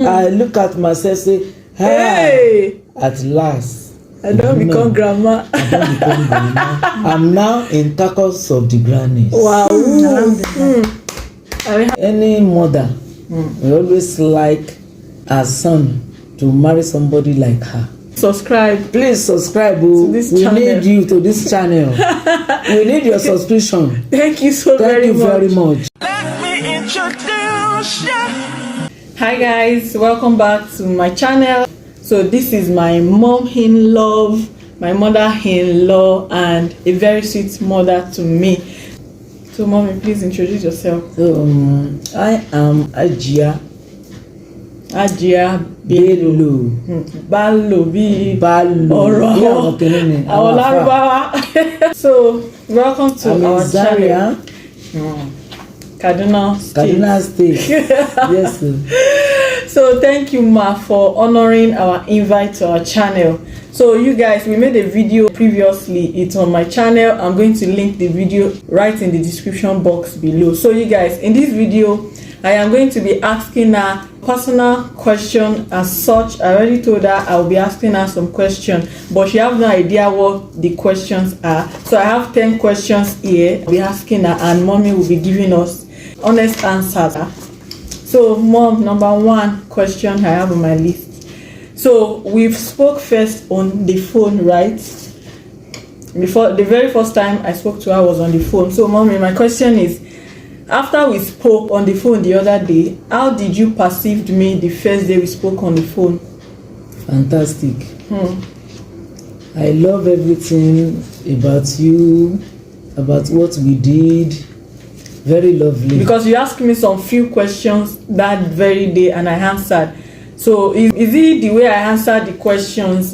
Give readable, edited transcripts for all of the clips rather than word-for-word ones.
I look at myself say, hey, at last. I don't become grandma. I don't become grandma. I'm now in tacos of the grannies. Wow. Any mother will always like her son to marry somebody like her. Subscribe. Please subscribe. We need you to this channel. We need your subscription. Thank you very much. Let me introduce you. Hi guys, welcome back to my channel. So this is my mom-in-law, my mother-in-law, and a very sweet mother to me. So mommy, please introduce yourself. So I am Ajia Bello. Ballo bí Ọ̀rọ̀ àwọn Lárúbáwá. So welcome to our ZARIA. Kaduna State. Yes sir. So thank you ma for honoring our invite to our channel. So you guys, we made a video previously. It's on my channel. I'm going to link the video right in the description box below. So you guys, in this video I am going to be asking her personal question as such. I already told her I'll be asking her some questions, but she have no idea what the questions are. So I have 10 questions here I'll be asking her, and mommy will be giving us honest answers. So mom, number one question I have on my list. So we've spoke first on the phone, right? Before the very first time I spoke to her was on the phone. So mommy, my question is, after we spoke on the phone the other day, how did you perceive me the first day we spoke on the phone? Fantastic. I love everything about you, about what we did. Very lovely. Because you asked me some few questions that very day and I answered. So is it the way I answered the questions,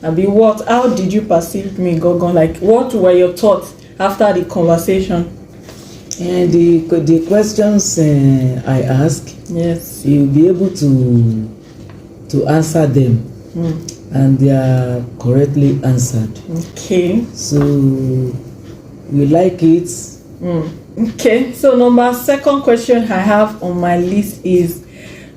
what? How did you perceive me, Gogon? Like, what were your thoughts after the conversation? And the questions I ask, yes, you'll be able to answer them, and they are correctly answered. Okay. So we like it. Okay. So second question I have on my list is,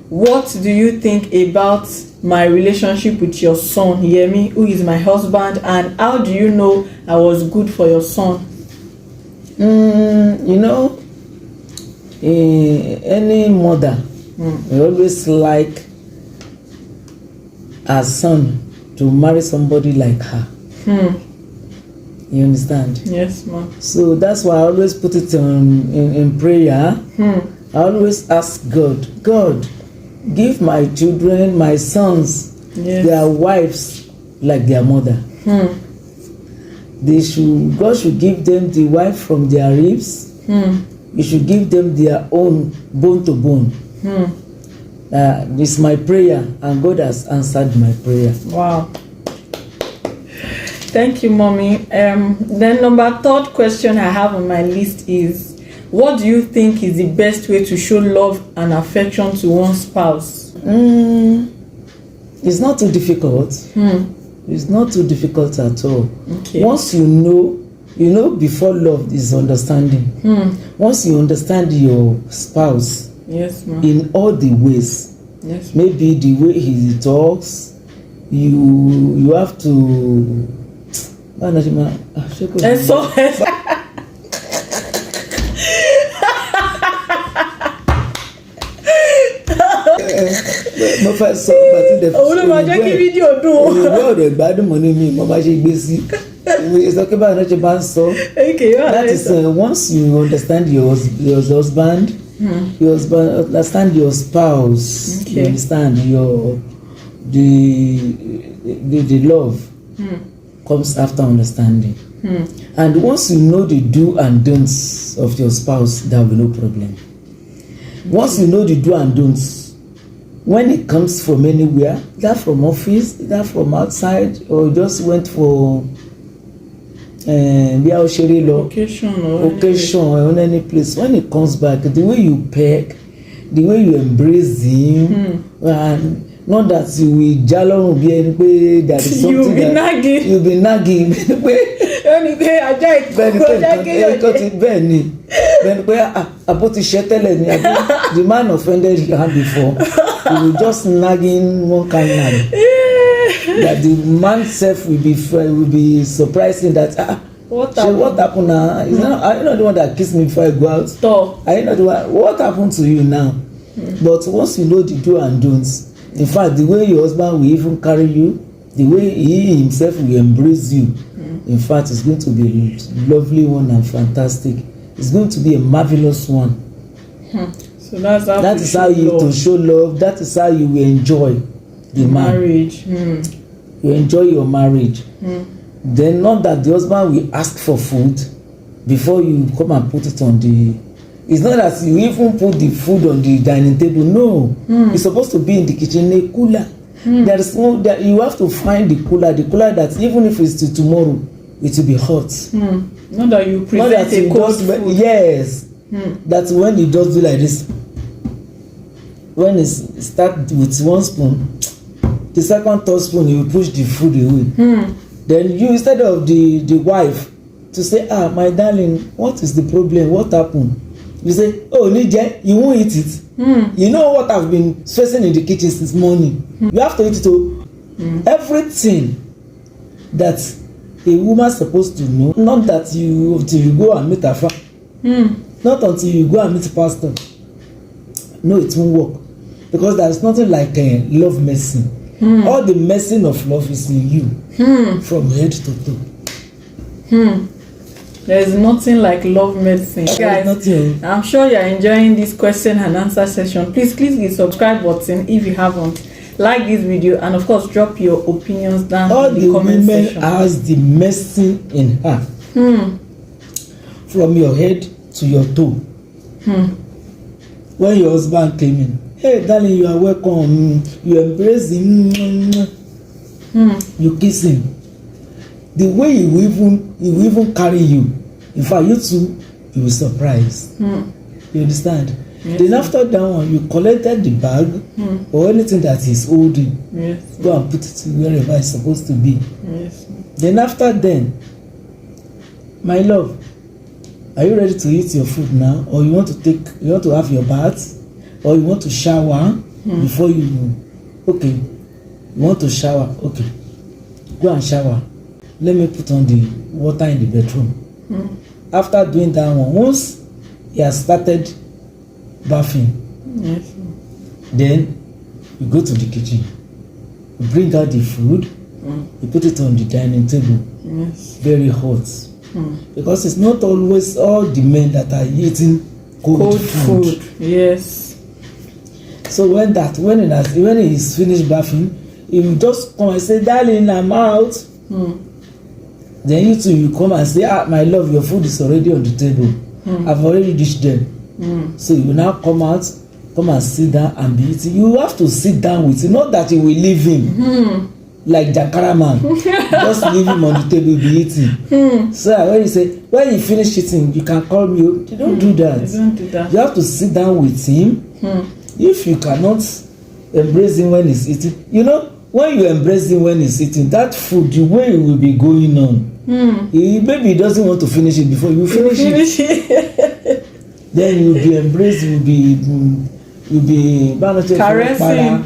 what do you think about my relationship with your son, Yemi, who is my husband, and how do you know I was good for your son? You know, any mother will always like her son to marry somebody like her. You understand? Yes, ma'am. So that's why I always put it in prayer. I always ask God, give my children, my sons, their wives like their mother. God should give them the wife from their ribs. You should give them their own bone to bone. This is my prayer, and God has answered my prayer. Wow. Thank you, mommy. Then third question I have on my list is, what do you think is the best way to show love and affection to one's spouse? It's not too difficult. It's not too difficult at all. Okay. Once you know before love is understanding. Once you understand your spouse, yes, ma'am, in all the ways, yes, maybe the way he talks, you have to. And so. Mo fẹ́ sọ pàtí dẹ̀ fún mi. Olùmọ̀ jẹ́ kí fídíò dùn. Olùgbọ́ ọ̀dọ̀ ìgbádùn mọ́ ní mi, mo máa ṣe gbé sí. Ìsọ kí báyìí náà ṣe bá ń sọ. That is once you understand your husband, you understand your spouse, you understand the love comes after understanding. And once you know the do and don'ts of your spouse, there will be no problem. Once you know the do and don'ts, when it comes from anywhere, that from office, that from outside, or just went for occasion or any place, when it comes back, the way you peck, the way you embrace him, and not that you will jalorun bí ẹni pé there is something you be nagging. you be nagging pé ẹni pé ajá ìkókó ajá kéèyàn bẹ́ẹ̀ ni bẹ́ẹ̀ pé àbó ti ṣe tẹ́lẹ̀ ni àbí the man offended her before he will just nagging one kind nag that the man sef will be surprising that what happened now are you not the one that kiss me before I go out stop are you not the one what happened to you now but once you know the do and don'ts in fact the way your husband will even carry you the way he himself will embrace you in fact it's going to be a lovely one and fantastic it's going to be a marvelous one so that is how you to show love that is how you will enjoy the marriage you enjoy your marriage then not that the husband will ask for food before you come and put it on the it's not that you even put the food on the dining table no it's supposed to be in the kitchen in a cooler there is no that you have to find the cooler that even if it's till tomorrow it will be hot not that you present a cold food yes that when you just do like this when it start with one spoon the second third spoon you push the food away then you instead of the wife to say my darling what is the problem what happen you say oh nije you won't eat it you know what I've been stressing in the kitchen since morning you have to eat it o everything that a woman supposed to know not that you until you go and meet her father not until you go and meet pastor no it won't work because there is nothing like love medicine all the medicine of love is in you from head to toe there is nothing like love medicine guys nothing. I'm sure you are enjoying this question and answer session please click the subscribe button if you haven't like this video and of course drop your opinions down all in the comment section. all the women has the medicine in her from your head to your toe when your husband came in hey darling you are welcome you embrace him you kiss him the way he will even carry you in fact you too you will surprise you understand yes. Then after that one you collected the bag or anything that he's holding go and put it wherever it's supposed to be then after then my love are you ready to eat your food now or you want to have your bath or you want to shower before you okay you want to shower okay go and shower let me put on the water in the bedroom after doing that one once he has started bathing then you go to the kitchen you bring out the food you put it on the dining table very hot because it's not always all the men that are eating cold food. Yes. So when he is finished bathing, he will just come and say, darling, I'm out. Then you too, you come and say, my love, your food is already on the table. I've already dished them. So you will now come out, come and sit down and be eating. You have to sit down with him, not that you will leave him. Like Jakara man, just leave him on the table, be eating. So when you say, when you finish eating, you can call me. You don't do that. You don't do that. You have to sit down with him. If you cannot embrace him when he's eating, you know, when you embrace him when he's eating, that food, the way it will be going on, maybe he doesn't want to finish it before you finish it. Then you'll be embraced, you'll be caressing.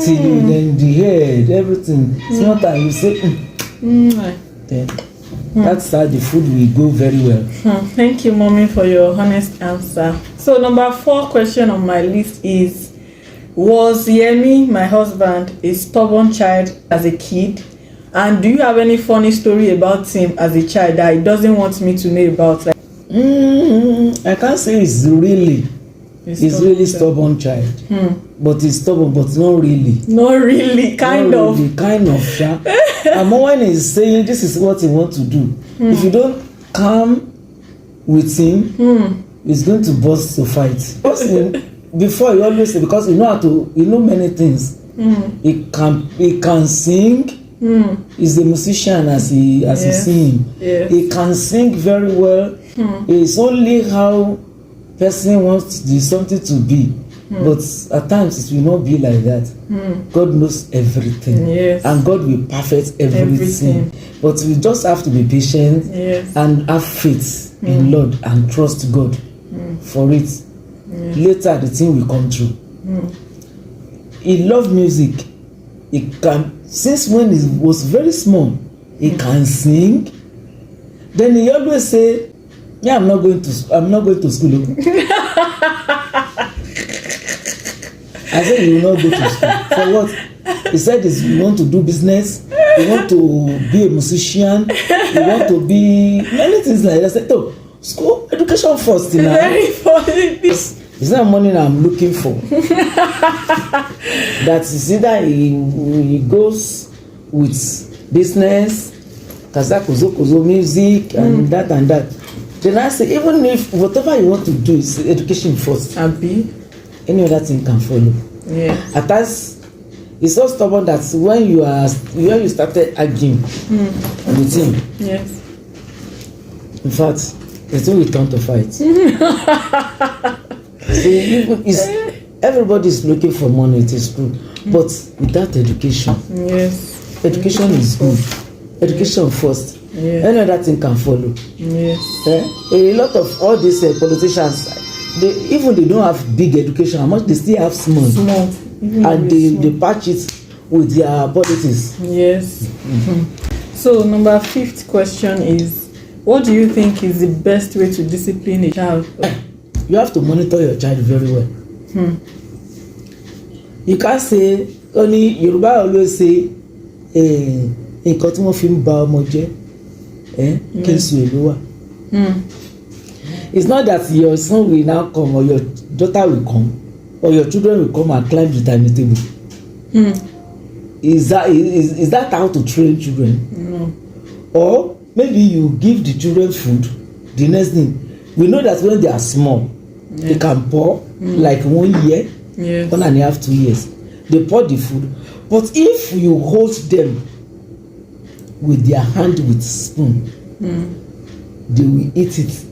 Till then the head, everything. It's not that you say, then that's how the food will go very well. Thank you, mommy, for your honest answer. So number 4 question on my list is, was Yemi, my husband, a stubborn child as a kid? And do you have any funny story about him as a child that he doesn't want me to know about? Like, I can't say it's really stubborn child. But he's stubborn, but not really. Not really, kind of. And when he's saying this is what he wants to do, if you don't come with him, he's going to burst to fight. Before he always say, because he know many things. He can sing. He's a musician as he sing. Yes. He can sing very well. It's only how person wants something to be. But at times it will not be like that. God knows everything. Yes. And God will perfect everything. But we just have to be patient and have faith in Lord and trust God for it. Later the thing will come true. He loved music. He can, since when he was very small, he can sing. Then he always say, yeah, I'm not going to school. I said, you will not go to school. For what? He said he want to do business, he want to be a musician, he want to be many things like that. I said, oh, school, education first now. Very funny. It's not money I'm looking for. That is either he goes with business, kozo music, and that and that. Then I say, even if whatever you want to do is education first, any other thing can follow. Yes. At times, it's so stubborn that when you started arguing with him, yes. in fact, the thing will turn to fight. See, everybody is looking for money, it is true, but without education, education is good. Education first. Any other thing can follow. A lot of all these politicians, they don't have big education, how much they still have small. And they patch it with their politics. Yes. So number 5th question is, what do you think is the best way to discipline a child? You have to monitor your child very well. You can't say, only Yoruba always say, nǹkan tí wọ́n fi ń ba ọmọ jẹ́ kí n sùn èlò wà. It's not that your son will now come or your daughter will come or your children will come and climb the dining table. Is that how to train children? No. Or maybe you give the children food, the next thing, we know that when they are small, they can pour like 1 year, 1.5, 2 years. They pour the food. But if you hold them with their hand with spoon, they will eat it.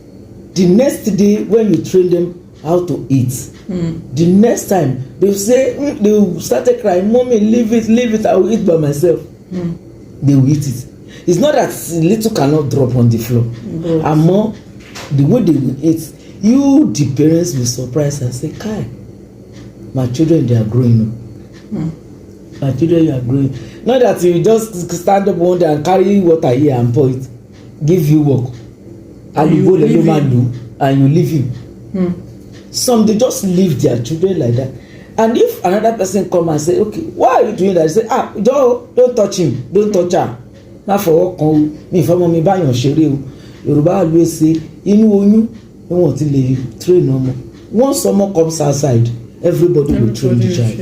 The next day when you train them how to eat, the next time they will say, they will start crying, mommy, leave it, I will eat by myself. They will eat it. It's not that little cannot drop on the floor. And more, the way they will eat, you the parents will surprise and say, Kai, my children, they are growing up. My children, you are growing. Not that you just stand up one day and carry water here and pour it, give you work, and you go let the man do, and you leave him. Some they just leave their children like that. And if another person come and say, okay, why are you doing that? They say, don't touch him, don't touch her. Not for work, me for mommy buy your share. Yoruba always say, inu oyún, no want to train no more. Once someone comes outside, everybody will train the child.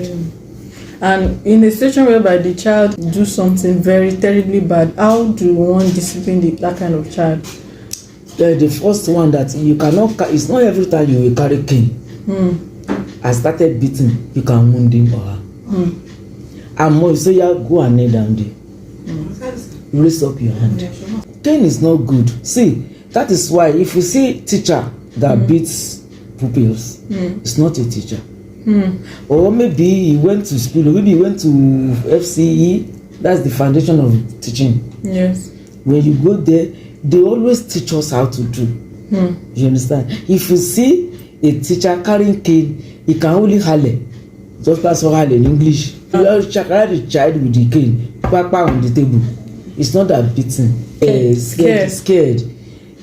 And in a situation whereby the child do something very terribly bad, how do one discipline that kind of child? The first one that you cannot, it's not every time you will carry cane. I started beating, you can wound him or her. And more, you say, yeah, go and kneel down there. Raise up your hand. Cane is not good. See, that is why if you see teacher that beats pupils, it's not a teacher. Or maybe he went to school, or maybe he went to FCE, that's the foundation of teaching. Yes. When you go there, they always teach us how to do. You understand? If you see a teacher carrying cane, he can only holler. Just pass or holler in English. You carry the child with the cane, papa on the table. It's not that beating. Scared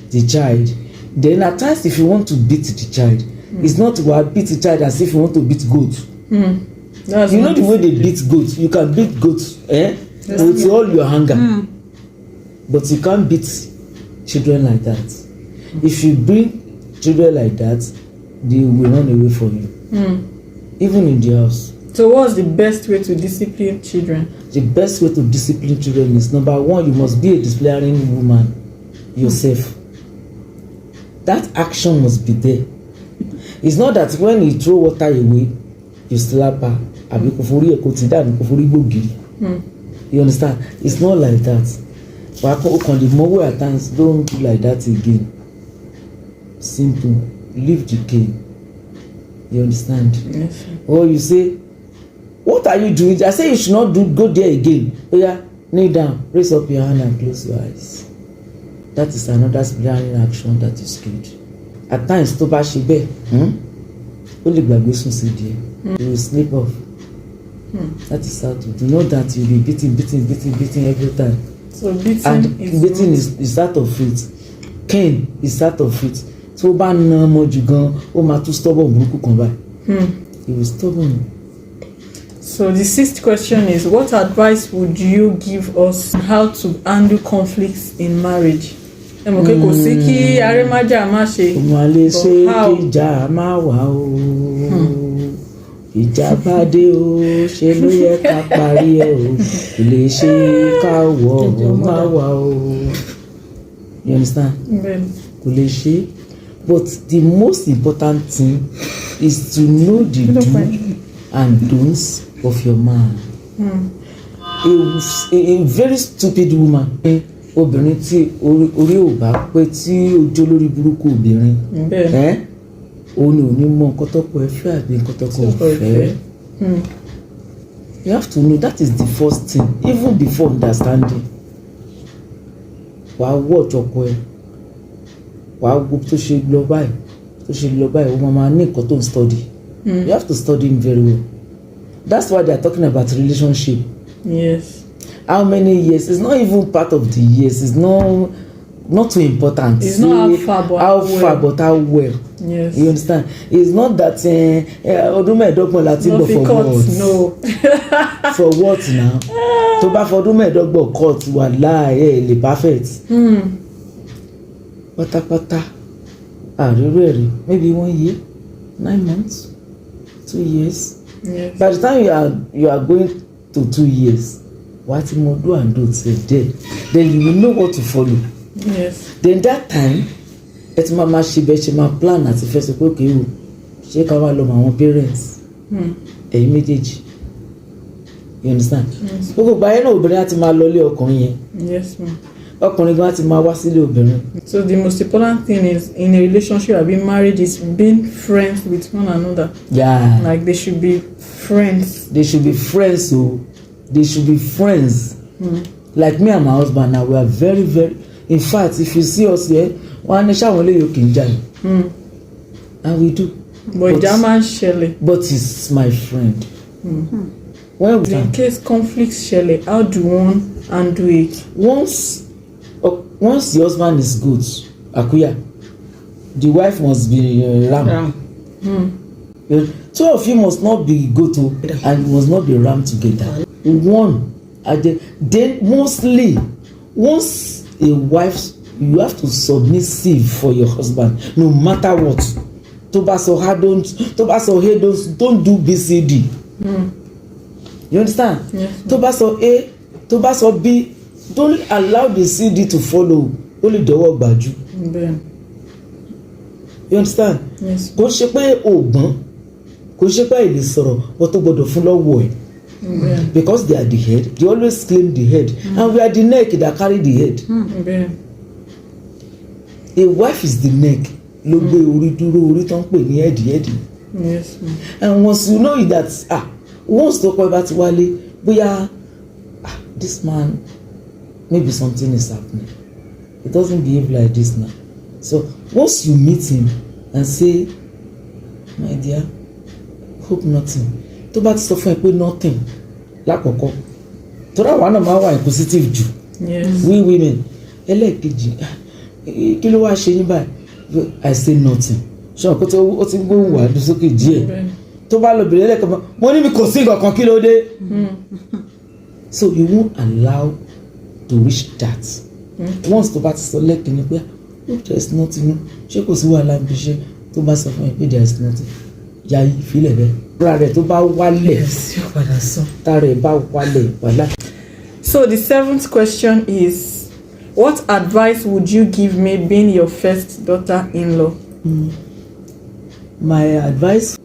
the child. Then at times, if you want to beat the child, it's not to beat the child as if you want to beat goats. You know the way they beat goats. You can beat goats, with all your anger, but you can't beat children like that. If you bring children like that, they will run away from you, even in the house. So what's the best way to discipline children? The best way to discipline children is, number one, you must be a disciplining woman yourself. That action must be there. It's not that when you throw water away, you slap her. You understand? It's not like that. But the more at times, don't do like that again. Simple. Leave the cane. You understand? Yes. Or you say, what are you doing? I say you should not go there again. Oh yeah, kneel down, raise up your hand and close your eyes. That is another spiritual action that is good. At times, tó bá ṣe bẹ́ẹ̀, ó lè gbàgbé sùn sí díẹ̀. You will sleep off. That is how to do. Not that you be beating every time. So beating is out of faith. Cain is out of faith. So bá na ọmọ jù gan, ó máa tún stubborn burúkú kan báyìí. He will stubborn. So the sixth question is, what advice would you give us on how to handle conflicts in marriage? Kò sí kí arẹ́májà má ṣe. Ọmọ alẹ́ ṣe kí ìjà máa wà o. Ìjà bá dé o, ṣe ló yẹ ká parí ẹ o. Kò lè ṣe ká wọ̀ ọ́ má wà o. You understand? Kò lè ṣe. But the most important thing is to know the do and don'ts of your man. A very stupid woman. Obìnrin tí orí ò bá pé tí ojú lórí burúkú obìnrin. Òun ò ní mọ nǹkan tọ́kọ ẹ fẹ́ àbí nǹkan tọ́kọ ẹ fẹ́. You have to know that is the first thing, even before understanding. Wàá watch ọkọ ẹ. Wàá wo tó ṣe lọ báyìí, o máa ní nǹkan tó ń study. You have to study him very well. That's why they are talking about relationship. Yes. How many years? It's not even part of the years. It's not too important. It's not how far, but how well. Yes. You understand? It's not that ọdún mẹ́ẹ̀ẹ́dọ́gbọ̀n láti lọ for what? No. For what now? Tó bá fọdún mẹ́ẹ̀ẹ́dọ́gbọ̀n court wà láàyè lè perfect. Pátápátá àríwú ẹ̀rí maybe 1 year, 9 months, 2 years. Yes. By the time you are going to 2 years, what you do and don't say then you will know what to follow. Yes. Then that time, ẹ ti máa ṣe bẹ́ẹ̀ ṣe máa plan àti fẹ́ sọ pé okay o ṣé ká wá lọ mọ àwọn parents ẹ̀yin méjèèjì. You understand? Gbogbo ìgbà yẹn náà obìnrin á ti máa lọ ilé ọkùnrin yẹn. Yes, ma'am. Ọkùnrin gan á ti máa wá sílé obìnrin. So the most important thing is in a relationship or being married is being friends with one another. Yeah. Like they should be friends. They should be friends o. They should be friends. Like me and my husband now, we are very very. In fact, if you see us here, one ní ṣàwọn eléyìí kì í jà yìí. And we do. But German Shelley. But he's my friend. When we in case conflicts Shelley, how do one handle it? Once the husband is good, Akuya, the wife must be ram. Two of you must not be good and must not be ram together. One, then mostly, once a wife, you have to submissive for your husband, no matter what. Tó bá sọ A, don't do BCD. You understand? Yes. Tó bá sọ A, tó bá sọ B, don't allow the CD to follow. Only dọwọ́ gbàjú. You understand? Yes. Kò ṣe pé ògbọ́n, kò ṣe pé àìlè sọ̀rọ̀, wọ́n tó gbọ́dọ̀ fún lọ́wọ́ ẹ̀. Because they are the head, they always claim the head, and we are the neck that carry the head. A wife is the neck. Ló gbé orí dúró, orí tó ń pè ní head. Yes. And once you know that once tó kọ́ ẹ bá ti wálé, bóyá this man maybe something is happening. He doesn't behave like this now. So once you meet him and say, my dear, hope nothing. Tó bá ti sọ fún ẹ pé nothing lákọ̀ọ́kọ́. Tó rà wà náà máa wà positive jù. Yes. We women. Ẹlẹ́ẹ̀kejì, kí ló wá ṣe yín báyìí? I say nothing. Ṣé ọkọ tí ó ti ń gbóhùn wá sókè díẹ̀? Tó bá lọ bèrè lẹ́ẹ̀kan mo ní mi kò sí nǹkan kan kí ló dé? So you won't allow to reach that. Once tó bá ti sọ lẹ́ẹ̀kan pé there is nothing, ṣé kò sí wàhálà níbi iṣẹ́ tó bá sọ fún ẹ pé there is nothing, yà í filẹ̀ bẹ́ẹ̀. Ara rẹ̀ tó bá wálẹ̀, tara ẹ̀ bá wálẹ̀ wàhálà. So the seventh question is, what advice would you give me being your first daughter-in-law? My advice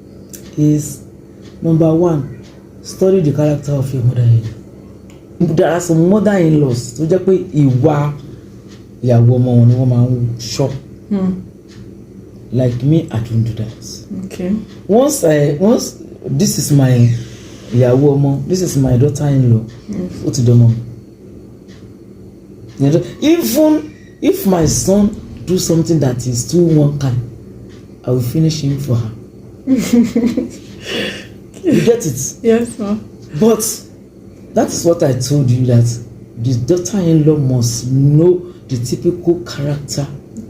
is, number one, study the character of your mother-in-law. There are some mother-in-laws tó jẹ́ pé ìwà ìyàwó ọmọ wọn ni wọ́n máa ń ṣọ́. Like me, I don't do that. Okay. once this is my ìyàwó ọmọ, this is my daughter-in-law, ó ti dọmọ. Even if my son do something that is too one kind, I will finish him for her. You get it? Yes, ma'am. But that is what I told you, that the daughter-in-law must know the typical character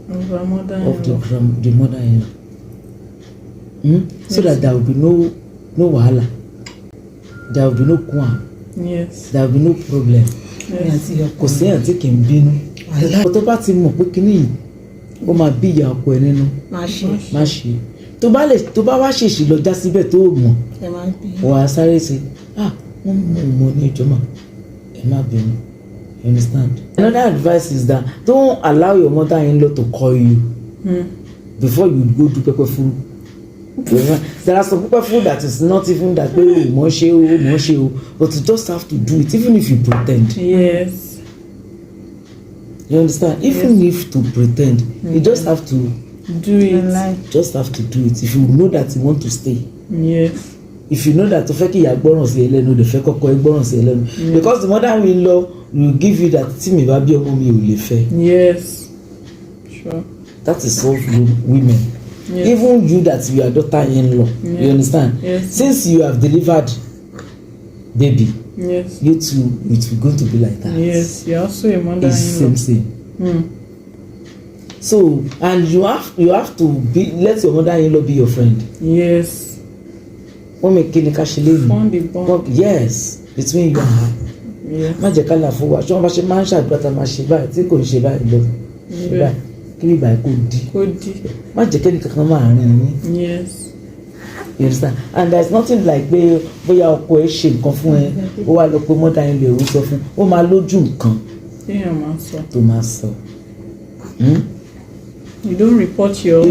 of the mother-in-law. So that there will be no wahala. There will be no kwan. Yes. There will be no problem. Kò sí àǹtí kì í bínú. Tó bá ti mọ̀ pé kíní yìí ó máa bí ìyá ọkọ ẹ nínú. Má ṣe. Tó bá wá ṣèṣì lọ já síbẹ̀ tó mọ̀. Wà á sáré sí. Wọ́n mọ̀ ní ìjọba. Ẹ má bínú. You understand? Another advice is that don't allow your mother-in-law to call you before you go do pepper food. There are some pepper food that is not even that way, but you just have to do it, even if you pretend. Yes. You understand? Even if to pretend, you just have to do it. Just have to do it. If you know that you want to stay. Yes. If you know that to fẹ́ kí ìyá gbọ́ràn sí ẹlẹ́nu, the fẹ́ kọ́kọ́ gbọ́ràn sí ẹlẹ́nu, because the mother-in-law will give you that tí mi bá bí ọmọ mi ò lè fẹ́. Yes. Sure. That is all women. Yes. Even you that you are daughter-in-law, you understand? Yes. Since you have delivered baby, yes, you too, it's going to be like that. Yes, you're also a mother-in-law. It's same. So, and you have to let your mother-in-law be your friend. Yes. Wọ́n mi kí ni ká ṣe léyìn. Form the bond. Yes, between you and her. Yes. Má jẹ́ ká là fún wa. Ṣé wọ́n bá ṣe máa ń ṣàdúrà máa ṣe báyìí tí kò ń ṣe báyìí lọ. Ṣe báyìí kí ni ìbáyìí kò di. Má jẹ́ kẹ́ni kankan máa rìn ní. Yes. You understand? And there is nothing like pé bóyá ọkọ ẹ ṣe nǹkan fún ẹ ó wá lọ pé mother-in-law ò sọ fún ó máa lójú nǹkan tó máa sọ. You don't report your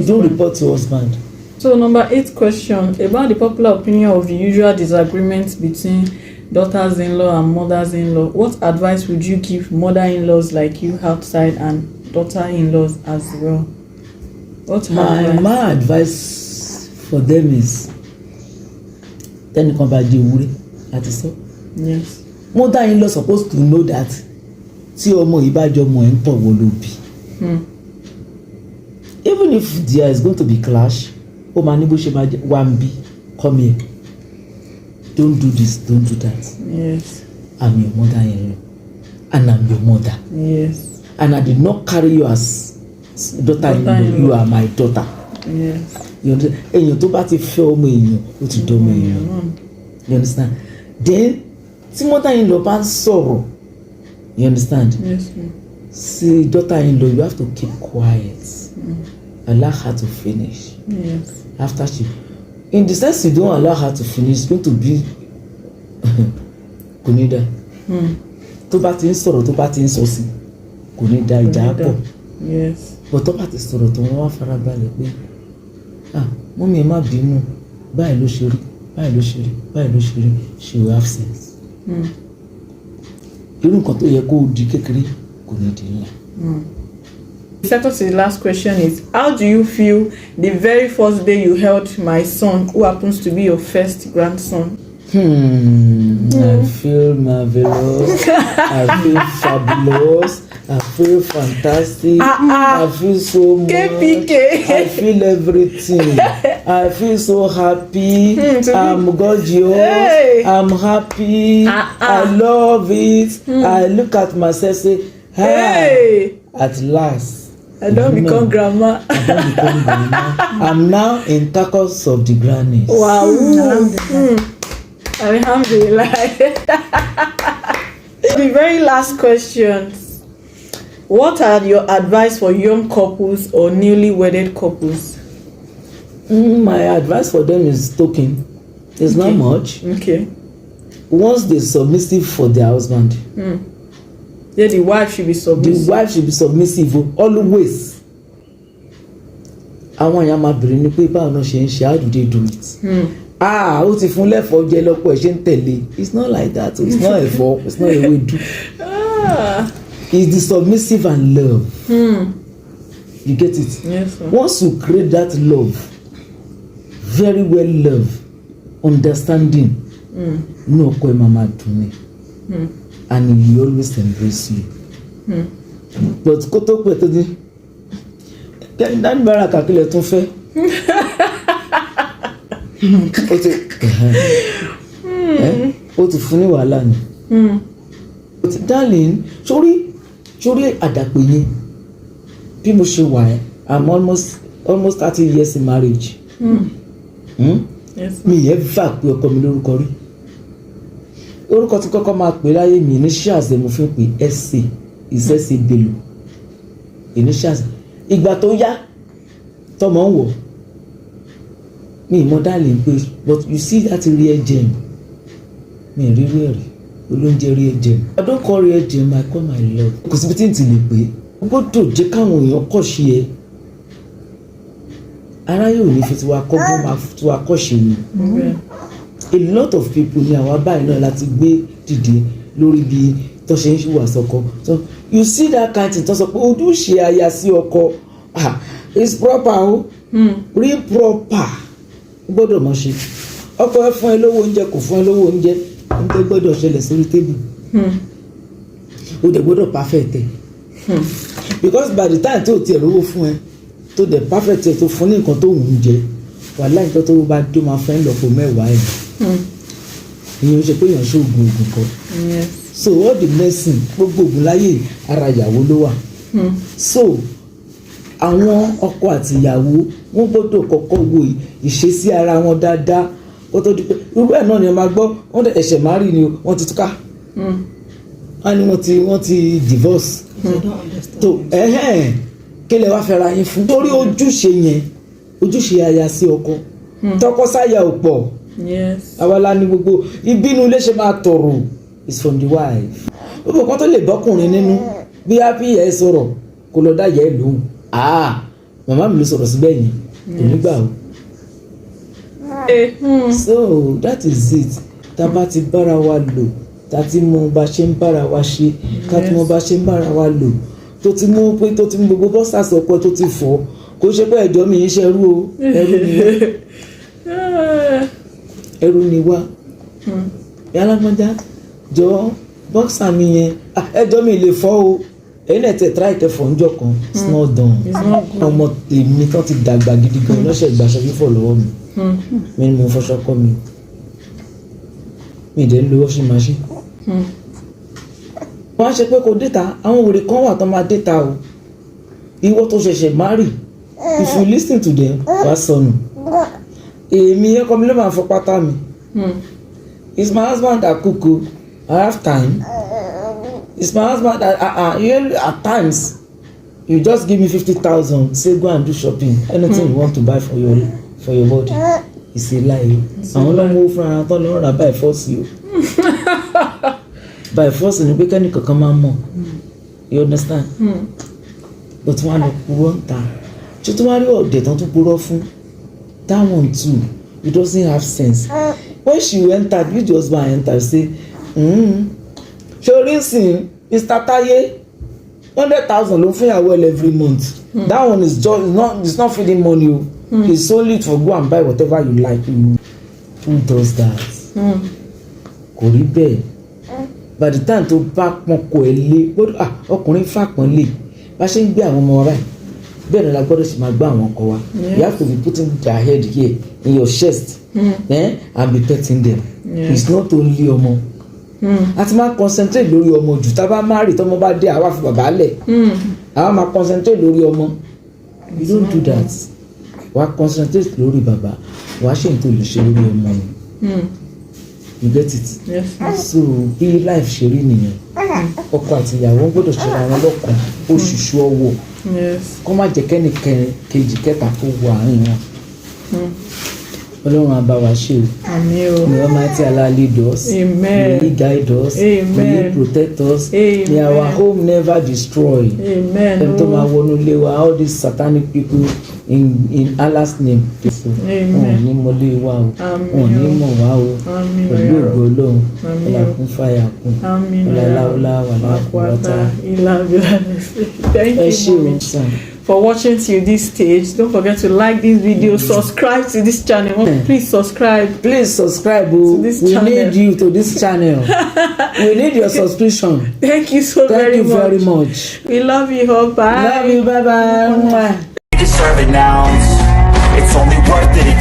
husband. So number 8 question about the popular opinion of the usual disagreements between daughters-in-law and mothers-in-law. What advice would you give mother-in-laws like you outside and daughter-in-laws as well? My advice for them is tẹnìkan bá di ewúrẹ́ àti sọ. Yes. Mother-in-law supposed to know that tí ọmọ yìí bá jọ ọmọ ẹ̀ ń tọ̀ wọ́n ló bí. Even if there is going to be clash, ó máa ní bó ṣe máa wá ń bí, come here, don't do this, don't do that. Yes. I'm your mother-in-law and I'm your mother. Yes. And I did not carry you as daughter-in-law, you are my daughter. Yes. You understand? Èèyàn tó bá ti fẹ́ ọmọ èèyàn ó ti dọ́mọ èèyàn. You understand? Then tí mother-in-law bá ń sọ̀rọ̀, you understand? Yes. See, daughter-in-law, you have to keep quiet. Allow her to finish. Yes. After she, in the sense you don't allow her to finish, it's going to be kò ní dá. Tó bá ti ń sọ̀rọ̀ tó bá ti ń sọ sí kò ní dá ìjà pọ̀. Yes. But tó bá ti sọ̀rọ̀ tó wọ́n wá farabalẹ̀ pé mọ́mí ẹ má bínú báyìí ló ṣe rí báyìí ló ṣe rí báyìí ló ṣe rí, she will have sense. Irú nǹkan tó yẹ kó di kékeré kò ní di ńlá. The second to the last question is, how do you feel the very first day you held my son, who happens to be your first grandson? I feel marvelous. I feel fabulous. I feel fantastic. I feel so much. KPK. I feel everything. I feel so happy. I'm gorgeous. Hey. I'm happy. I love it. I look at myself say, hey, at last. I don't become grandma. I'm now in tacos of the grannies. Wow. Alhamdulillah. The very last question. What are your advice for young couples or newly wedded couples? My advice for them is token. It's not much. Okay. Once they're submissive for their husband. Yeah, the wife should be submissive. The wife should be submissive always. Àwọn èèyàn máa bèrè ní pé báwo náà ṣe ń ṣe, how do they do it? Ó ti fún lẹ́fọ̀ọ́ jẹ lọ́pọ̀ ẹ̀ ṣe ń tẹ̀lé. It's not like that. It's not ẹ̀fọ́. It's not a way to. It's the submissive and love. You get it? Yes, sir. Once you create that love, very well love understanding inú ọkọ ẹ máa dùn ni and he will always embrace you but kó tó pẹ́ tó dé kẹ́ni dání bára kàkílẹ̀ tún fẹ́ ó ti fún ní wàhálà ni ó ti darling sórí àdàpè yẹn bí mo ṣe wà ẹ́ I'm almost 30 years in marriage mi yẹn fà pé ọkọ mi lórúkọ rí orúkọ tí kọ́kọ́ máa pè láyé mi initials mo fi ń pè ẹsẹ ìṣẹṣẹ Bello initials ìgbà tó yá tọmọ ń wọ mi ìmọ̀ darling pé but you see that real gem mi rí rí ẹ̀rí olóúnjẹ real gem I don't call real gem I call my love kò síbi tí n ti lè pé o gbọ́dọ̀ jẹ́ káwọn èèyàn kọ̀ ṣe ẹ aráyé ò ní fi tiwa kọ́ bó máa tiwa kọ́ ṣe ni a lot of people ní àwọn abáyé náà láti gbé dìde lórí bí tó ṣe ń wà sọ́kọ so you see that kind thing tó sọ pé ojúṣe aya sí ọkọ is proper o real proper gbọ́dọ̀ mọ̀ ṣe ọkọ ẹ fún ẹ lówó oúnjẹ kò fún ẹ lówó oúnjẹ oúnjẹ gbọ́dọ̀ ṣẹlẹ̀ sórí tébù o dẹ̀ gbọ́dọ̀ perfect ẹ because by the time tó tiẹ̀ lówó fún ẹ tó dẹ̀ perfect ẹ tó fún ní nǹkan tó wù ú jẹ wàhálà nǹkan tó bá dé máa fẹ́ lọ́pọ̀ mẹ́wàá ẹ̀ ìyẹn ṣe pé èèyàn ṣoògùn oògùn kan so all the medicine gbogbo oògùn láyé ara ìyàwó ló wà so àwọn ọkọ àti ìyàwó wọn gbọ́dọ̀ kọ́kọ́ wo ìṣesí ara wọn dáadáa kó tó di pé irú ẹ̀ náà ni ẹ máa gbọ́ wọ́n dẹ̀ ẹ̀ṣẹ̀ má rí ni wọ́n ti túká wọ́n ní wọ́n ti divorce tó kí lẹ wá fẹ́ra yín fún torí ojúṣe yẹn ojúṣe aya sí ọkọ tọkọ sáyà ò pọ̀ àwọlá ní gbogbo ìbínú ilé ṣe máa tọrọ is from the wife gbogbo kan tó lè bọ́kùnrin nínú bí happy ẹ sọ̀rọ̀ kó lọ dáyà ẹ lóhùn màmá mi ló sọ̀rọ̀ síbẹ̀ yẹn kò ní gbà ó so that is it tá a bá ti bára wa lò tá a ti mọ bá ṣe ń bára wa ṣe tá a ti mọ bá ṣe ń bára wa lò tó ti mú pé tó ti mú gbogbo bọ́sà sọ̀kọ tó ti fọ́ kò ṣe pé ẹjọ́ mi ń ṣerú o ẹrú ni wá yálàmọ́já jọ bọ́ksà mi yẹn ẹjọ́ mi lè fọ́ o èyí náà tẹ̀ tíráì kẹfọ́ ńjọ́ kan it's not done ọmọ tèmi tán ti dàgbà gidi gan lọ́sẹ̀ ìgbàṣọ fífọ̀ lọ́wọ́ mi ni mo fọṣọ kọ́ mi ìdẹ́ ń lo washing machine wọ́n á ṣe pé kò déta àwọn wèrè kan wà tó máa déta o ìwọ tó ṣẹ̀ṣẹ̀ marry if you listen to them wàá sọnù èmi ẹkọ mi ló máa fọ pátá mi it's my husband that cook o I have time it's my husband that at times you just give me 50,000 say go and do shopping anything you want to buy for your body it's a lie àwọn ọlọ́mọ fún ara tó lọ́ọ́ rà by force o by force ni pé kẹ́ni kankan máa mọ̀ you understand but wọ́n á lọ purọ́ ń ta ṣé tó wá rí ọ̀dẹ̀ tán tó purọ́ fún that one too it doesn't have sense when she entered with the husband enter say ṣorí sìn Mr. Taye 100,000 ló fún ìyàwó ẹ every month that one is just it's not feeding money o it's only to go and buy whatever you like who does that kò rí bẹ́ẹ̀ by the time tó bá pọn kò ẹ lé ọkùnrin fàpọn lè bá ṣe ń gbé àwọn ọmọ wa bẹ́ẹ̀ ni la gbọ́dọ̀ sì máa gbá àwọn ọkọ wa you have to be putting their head here in your chest and be petting them it's not only ọmọ a ti máa concentrate lórí ọmọ jù tá a bá marry tọmọ bá dé àwa fi bàbá lẹ̀ àwa máa concentrate lórí ọmọ you don't do that wàá concentrate lórí bàbá wàá ṣe nítorí lè ṣe lórí ọmọ ni you get it so bí life ṣe rí nìyẹn ọkọ àti ìyàwó gbọ́dọ̀ ṣe ara wọn lọ́kàn oṣooṣù ọwọ́ kó má jẹ́ kẹ́ni kejì kẹta kó wọ àárín wọn Ọlọ́run á bá wa ṣe o may Almighty Allah lead us may He guide us may He protect us may our home never destroy ẹni tó máa wọnú ilé wa all these satanic people in Allah's name wọn ní mọlé wa o wọn ní mọ̀ wá o pẹ̀lú ògo Ọlọ́run ọlàkún fàyà kún ọlàláwọlá wà láàkúrọ̀tà thank you ẹ ṣé o sàn. for watching till this stage. Don't forget to like this video, subscribe to this channel. Please subscribe. Please subscribe. We need you to this channel. We need your subscription. Thank you so very much. Thank you very much. We love you all. Bye. Love you. Bye bye. Deserve it now. It's only worth it.